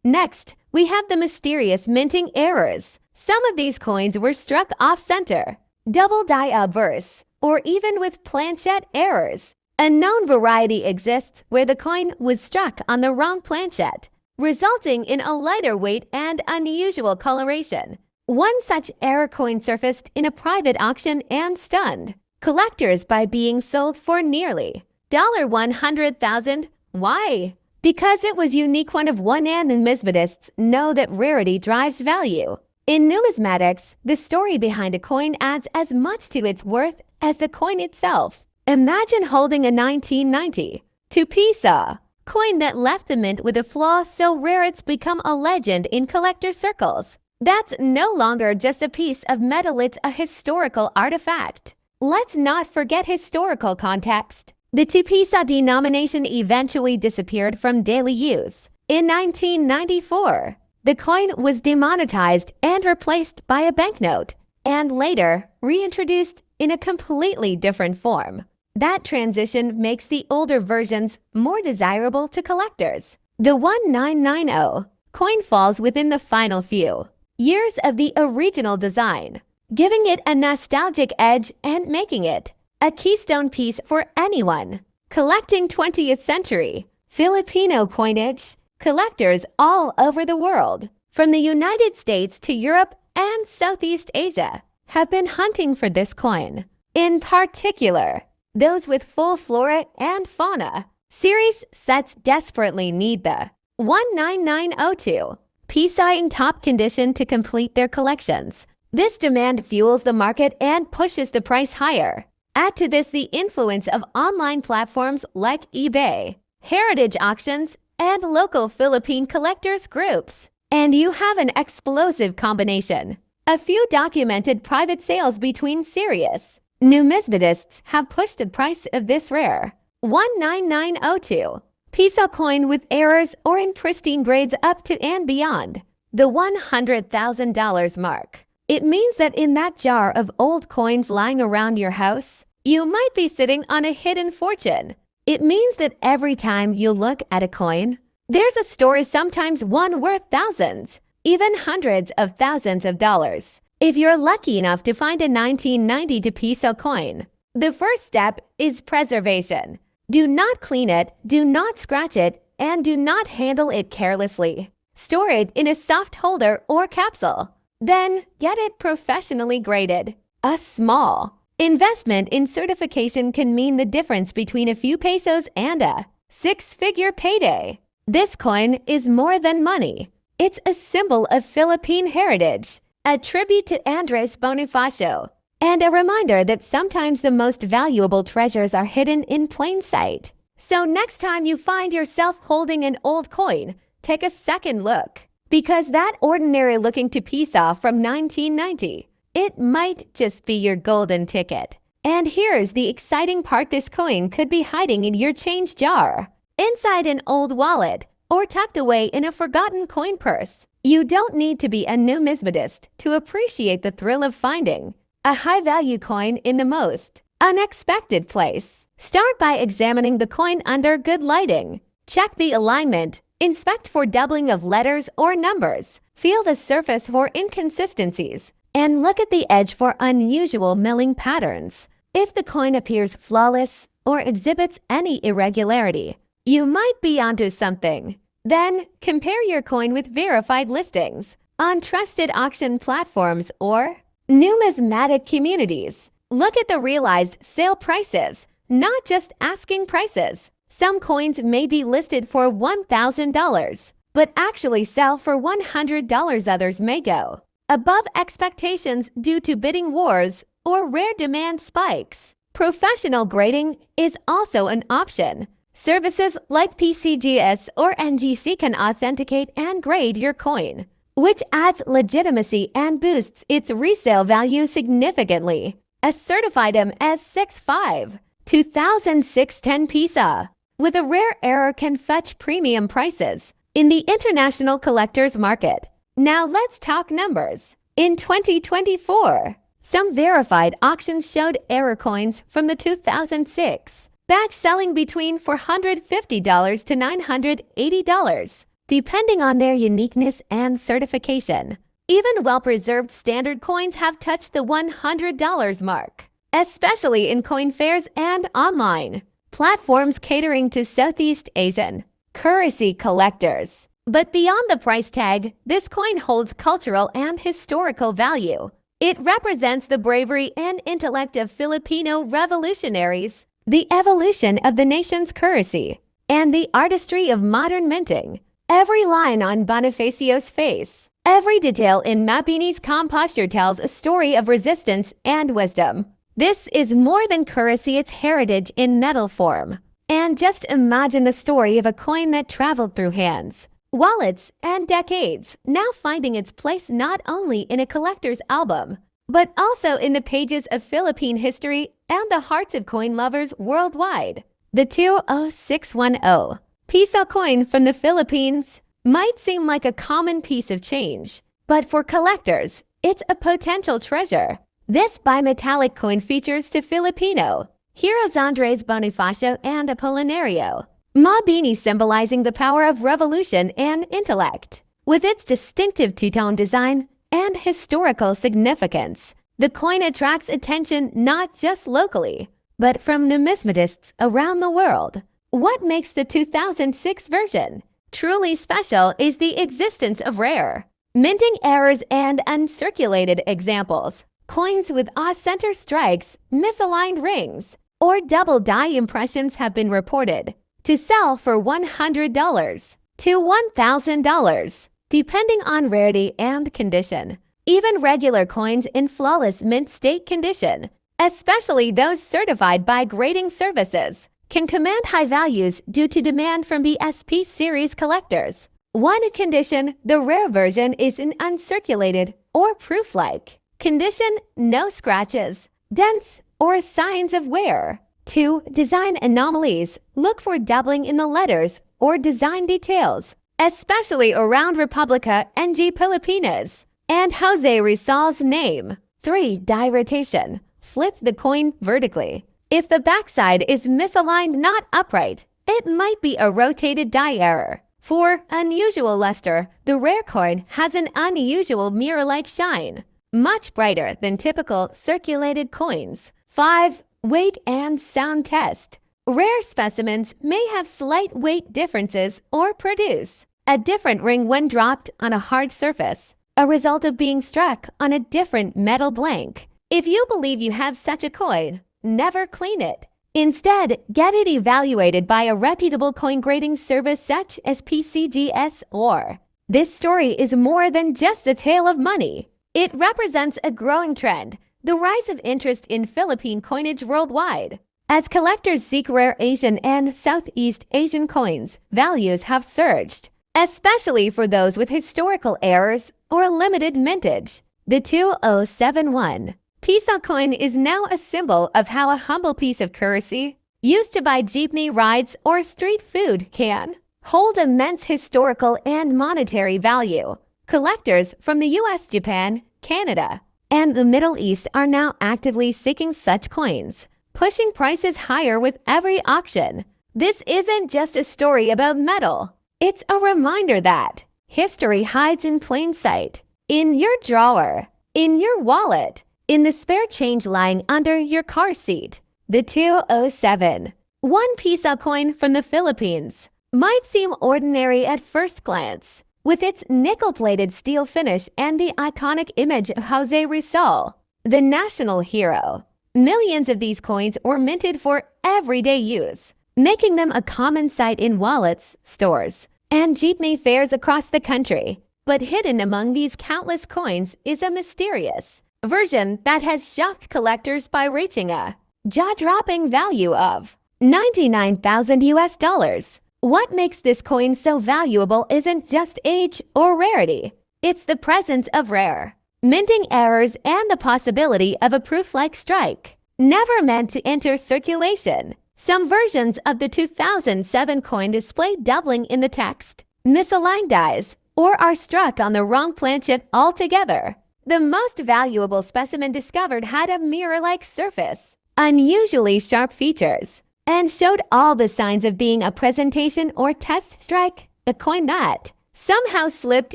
Next, we have the mysterious minting errors. Some of these coins were struck off-center, double die obverse, or even with planchette errors. A known variety exists where the coin was struck on the wrong planchette, resulting in a lighter weight and unusual coloration. One such error coin surfaced in a private auction and stunned collectors by being sold for nearly $100,000. Why? Because it was unique. One of one, and numismatists know that rarity drives value. In numismatics, the story behind a coin adds as much to its worth as the coin itself. Imagine holding a 1992 Pisa coin that left the mint with a flaw so rare it's become a legend in collector circles. That's no longer just a piece of metal, it's a historical artifact. Let's not forget historical context. The 2 Pisa denomination eventually disappeared from daily use. In 1994, the coin was demonetized and replaced by a banknote, and later reintroduced in a completely different form. That transition makes the older versions more desirable to collectors. The 1990 coin falls within the final few years of the original design, giving it a nostalgic edge and making it a keystone piece for anyone collecting 20th century Filipino coinage. Collectors all over the world, from the United States to Europe and Southeast Asia, have been hunting for this coin. In particular, those with full flora and fauna series sets desperately need the 19902 Pisa in top condition to complete their collections. This demand fuels the market and pushes the price higher. Add to this the influence of online platforms like eBay, heritage auctions, and local Philippine collectors groups, and you have an explosive combination. A few documented private sales between serious numismatists have pushed the price of this rare 19902 Pisa coin with errors or in pristine grades up to and beyond the $100,000 mark. It means that in that jar of old coins lying around your house, you might be sitting on a hidden fortune. It means that every time you look at a coin, there's a story, sometimes one worth thousands, even hundreds of thousands of dollars. If you're lucky enough to find a 1992 Pisa coin, the first step is preservation. Do not clean it, do not scratch it, and do not handle it carelessly. Store it in a soft holder or capsule. Then get it professionally graded. A small investment in certification can mean the difference between a few pesos and a six-figure payday. This coin is more than money. It's a symbol of Philippine heritage, a tribute to Andres Bonifacio, and a reminder that sometimes the most valuable treasures are hidden in plain sight. So next time you find yourself holding an old coin, take a second look, because that ordinary-looking Pisa from 1990, it might just be your golden ticket. And here's the exciting part: this coin could be hiding in your change jar, inside an old wallet, or tucked away in a forgotten coin purse. You don't need to be a numismatist to appreciate the thrill of finding a high-value coin in the most unexpected place. Start by examining the coin under good lighting. Check the alignment, inspect for doubling of letters or numbers, feel the surface for inconsistencies, and look at the edge for unusual milling patterns. If the coin appears flawless or exhibits any irregularity, you might be onto something. Then, compare your coin with verified listings on trusted auction platforms or numismatic communities. Look at the realized sale prices, not just asking prices. Some coins may be listed for $1,000, but actually sell for $100. Others may go above expectations due to bidding wars or rare demand spikes. Professional grading is also an option. Services like PCGS or NGC can authenticate and grade your coin, which adds legitimacy and boosts its resale value significantly. A certified MS65 2006-10 Pisa with a rare error can fetch premium prices in the international collector's market. Now let's talk numbers. In 2024, some verified auctions showed error coins from the 2006 batch selling between $450 to $980. depending on their uniqueness and certification. Even well-preserved standard coins have touched the $100 mark, especially in coin fairs and online platforms catering to Southeast Asian currency collectors. But beyond the price tag, this coin holds cultural and historical value. It represents the bravery and intellect of Filipino revolutionaries, the evolution of the nation's currency, and the artistry of modern minting. Every line on Bonifacio's face, every detail in Mabini's calm posture tells a story of resistance and wisdom. This is more than currency, it's heritage in metal form. And just imagine the story of a coin that traveled through hands, wallets, and decades, now finding its place not only in a collector's album, but also in the pages of Philippine history and the hearts of coin lovers worldwide. The 20610 peso coin from the Philippines might seem like a common piece of change, but for collectors, it's a potential treasure. This bimetallic coin features two Filipino heroes, Andres Bonifacio and Apolinario Mabini, symbolizing the power of revolution and intellect. With its distinctive two-tone design and historical significance, the coin attracts attention not just locally, but from numismatists around the world. What makes the 2006 version truly special is the existence of rare minting errors and uncirculated examples. Coins with off-center strikes, misaligned rings, or double die impressions have been reported to sell for $100 to $1,000, depending on rarity and condition. Even regular coins in flawless mint state condition, especially those certified by grading services, can command high values due to demand from BSP series collectors. One condition: the rare version is in uncirculated or proof-like condition, no scratches, dents, or signs of wear. 2. Design anomalies. Look for doubling in the letters or design details, especially around Republica NG Pilipinas and Jose Rizal's name. 3. Die rotation. Flip the coin vertically. If the backside is misaligned, not upright, it might be a rotated die error. 4. Unusual luster. The rare coin has an unusual mirror-like shine, much brighter than typical circulated coins. 5. Weight and sound test. Rare specimens may have slight weight differences or produce a different ring when dropped on a hard surface, a result of being struck on a different metal blank. If you believe you have such a coin, never clean it. Instead, get it evaluated by a reputable coin grading service such as PCGS or. This story is more than just a tale of money. It represents a growing trend, the rise of interest in Philippine coinage worldwide. As collectors seek rare Asian and Southeast Asian coins, values have surged, especially for those with historical errors or limited mintage. The 2071 peso coin is now a symbol of how a humble piece of currency, used to buy jeepney rides or street food, can hold immense historical and monetary value. Collectors from the US, Japan, Canada, and the Middle East are now actively seeking such coins, pushing prices higher with every auction. This isn't just a story about metal. It's a reminder that history hides in plain sight, in your drawer, in your wallet, in the spare change lying under your car seat. The 207 one peso coin from the Philippines might seem ordinary at first glance, with its nickel-plated steel finish and the iconic image of Jose Rizal, the national hero. Millions of these coins were minted for everyday use, making them a common sight in wallets, stores, and jeepney fairs across the country. But hidden among these countless coins is a mysterious version that has shocked collectors by reaching a jaw-dropping value of $99,000. What makes this coin so valuable isn't just age or rarity. It's the presence of rare minting errors and the possibility of a proof-like strike, never meant to enter circulation. Some versions of the 2007 coin display doubling in the text, misaligned dies, or are struck on the wrong planchet altogether. The most valuable specimen discovered had a mirror-like surface, unusually sharp features, and showed all the signs of being a presentation or test strike. a coin that somehow slipped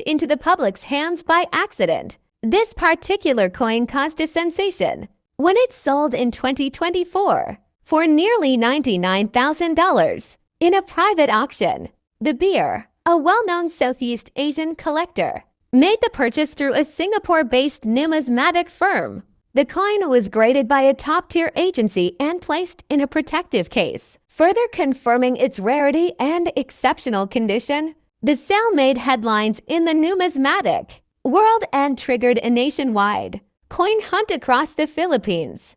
into the public's hands by accident. This particular coin caused a sensation when it sold in 2024 for nearly $99,000 in a private auction. The beer, a well-known Southeast Asian collector, made the purchase through a Singapore-based numismatic firm. The coin was graded by a top-tier agency and placed in a protective case, further confirming its rarity and exceptional condition. The sale made headlines in the numismatic world and triggered a nationwide coin hunt across the Philippines.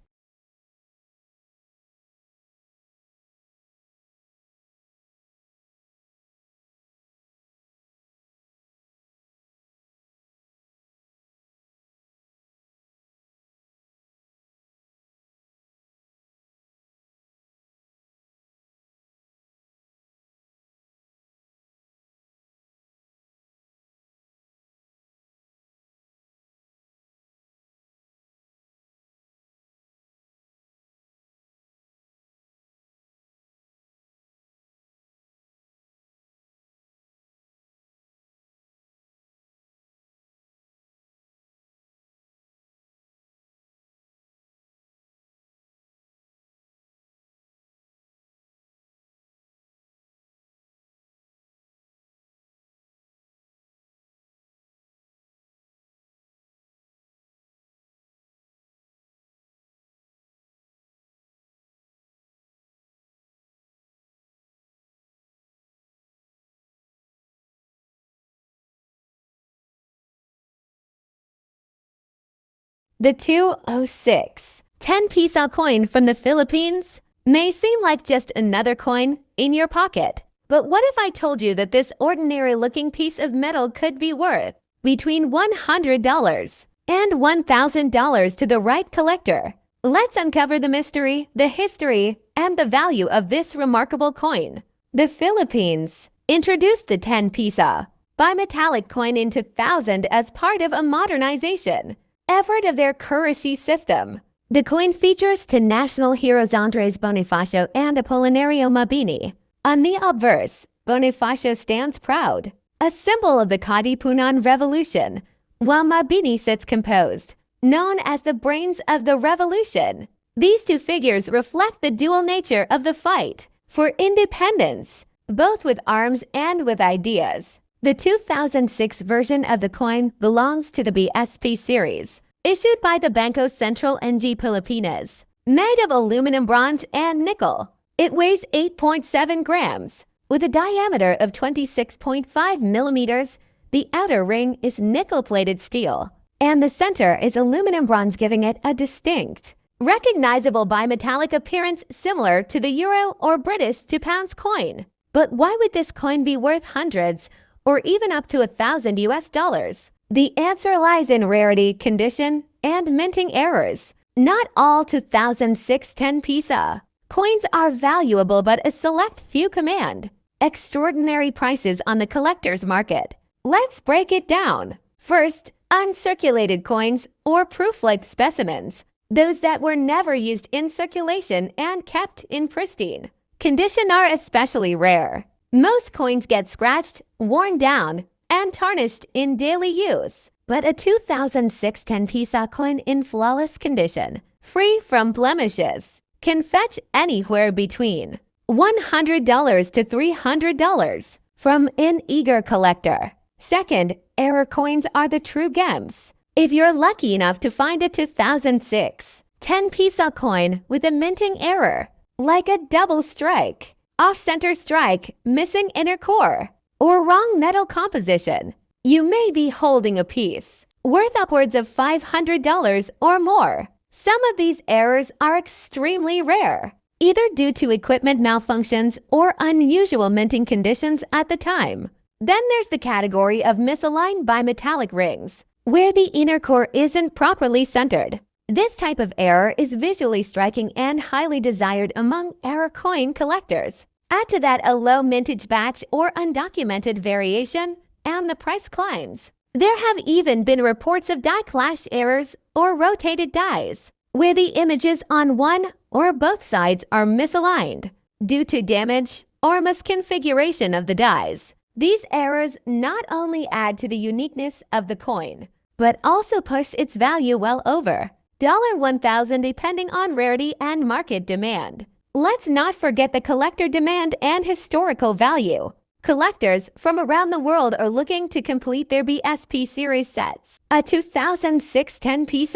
The 206 10-peso coin from the Philippines may seem like just another coin in your pocket. But what if I told you that this ordinary-looking piece of metal could be worth between $100 and $1,000 to the right collector? Let's uncover the mystery, the history, and the value of this remarkable coin. The Philippines introduced the 10-peso bimetallic coin in 2000 as part of a modernization effort of their currency system. The coin features two national heroes Andres Bonifacio and Apolinario Mabini. On the obverse, Bonifacio stands proud, a symbol of the Katipunan Revolution, while Mabini sits composed, known as the brains of the revolution. These two figures reflect the dual nature of the fight for independence, both with arms and with ideas. The 2006 version of the coin belongs to the BSP series, issued by the Bangko Sentral NG Pilipinas, made of aluminum, bronze, and nickel. It weighs 8.7 grams, with a diameter of 26.5 millimeters. The outer ring is nickel-plated steel, and the center is aluminum bronze, giving it a distinct, recognizable bimetallic appearance similar to the euro or British £2 coin. But why would this coin be worth hundreds or even up to $1,000? The answer lies in rarity, condition, and minting errors. Not all 2006 10-peso coins are valuable, but a select few command extraordinary prices on the collector's market. Let's break it down. First, uncirculated coins or proof-like specimens, those that were never used in circulation and kept in pristine condition, are especially rare. Most coins get scratched, worn down, and tarnished in daily use, but a 2006 10-peso coin in flawless condition, free from blemishes, can fetch anywhere between $100 to $300 from an eager collector. Second, error coins are the true gems. If you're lucky enough to find a 2006 10-peso coin with a minting error, like a double strike, off-center strike, missing inner core, or wrong metal composition, you may be holding a piece worth upwards of $500 or more. Some of these errors are extremely rare, either due to equipment malfunctions or unusual minting conditions at the time. Then there's the category of misaligned bimetallic rings, where the inner core isn't properly centered. This type of error is visually striking and highly desired among error coin collectors. Add to that a low mintage batch or undocumented variation, and the price climbs. There have even been reports of die clash errors or rotated dies, where the images on one or both sides are misaligned due to damage or misconfiguration of the dies. These errors not only add to the uniqueness of the coin, but also push its value well over $1,000 depending on rarity and market demand. Let's not forget the collector demand and historical value. Collectors from around the world are looking to complete their BSP series sets. A 2006 10-piece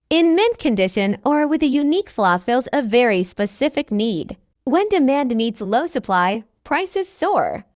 in mint condition or with a unique flaw fills a very specific need. When demand meets low supply, prices soar.